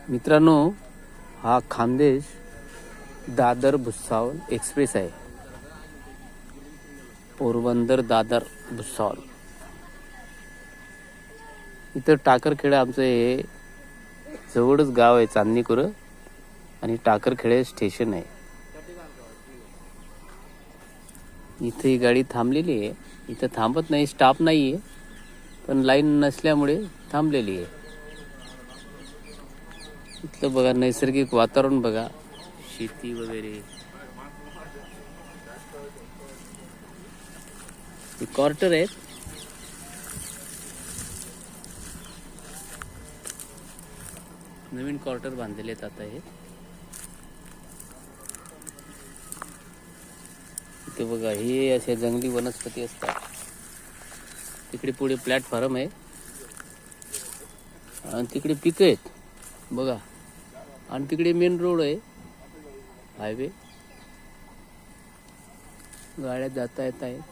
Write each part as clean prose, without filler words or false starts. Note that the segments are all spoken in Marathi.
मित्रांनो, हा खानदेश दादर भुसावळ एक्सप्रेस आहे. पोरबंदर दादर भुसावळ. इथं टाकरखेडा आमचं हे जवळच गाव आहे, चांदणीकुर, आणि टाकरखेडे स्टेशन आहे. इथे ही गाडी थांबलेली आहे. इथं थांबत नाही, स्टाफ नाही आहे, पण लाईन नसल्यामुळे थांबलेली आहे. इथलं बघा, नैसर्गिक वातावरण बघा, शेती वगैरे. क्वार्टर आहेत. नवीन क्वार्टर बांधलेले आहेत आता हे. इथे बघा, हे असे जंगली वनस्पती असतात. तिकडे पुढे प्लॅटफॉर्म आहे आणि तिकडे पिकं आहेत बघा, आणि तिकडे मेन रोड आहे, हायवे. गाड्या जाता येत आहेत.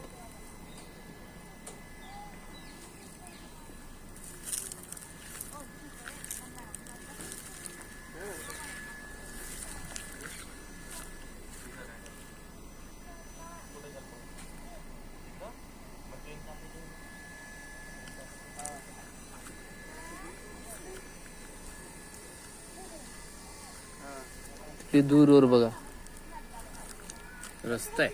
ते दूरवर बघा रस्ता आहे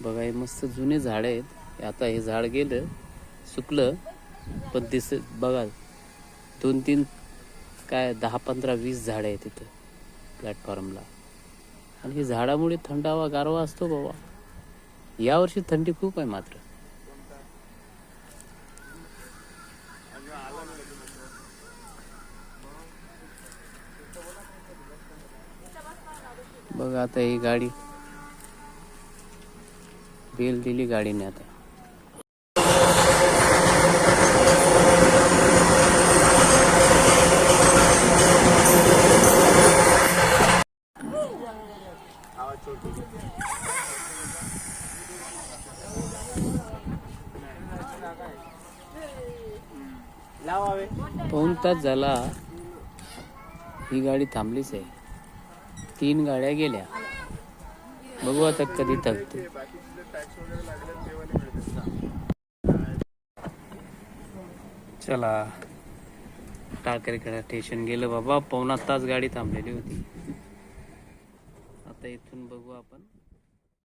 बघा. हे मस्त जुने झाड आहेत. आता हे झाड गेलं, सुकलं, पण दिस बघा, 2-3 काय 10-15-20 झाड आहेत तिथं प्लॅटफॉर्मला. आणि हे झाडामुळे थंडावा गारवा असतो बाबा. यावर्षी थंडी खूप आहे मात्र. बघा, आता ही गाडी बेल दिली गाडीने. आता पाऊण तास झाला ही गाडी थांबलीच आहे. 3 गाड्या गेल्या. बघू आता कधी थकते. चला, टाकरखेडा स्टेशन गेलं बाबा. पाऊण तास गाडी थांबलेली होती. आता इथून बघू आपण.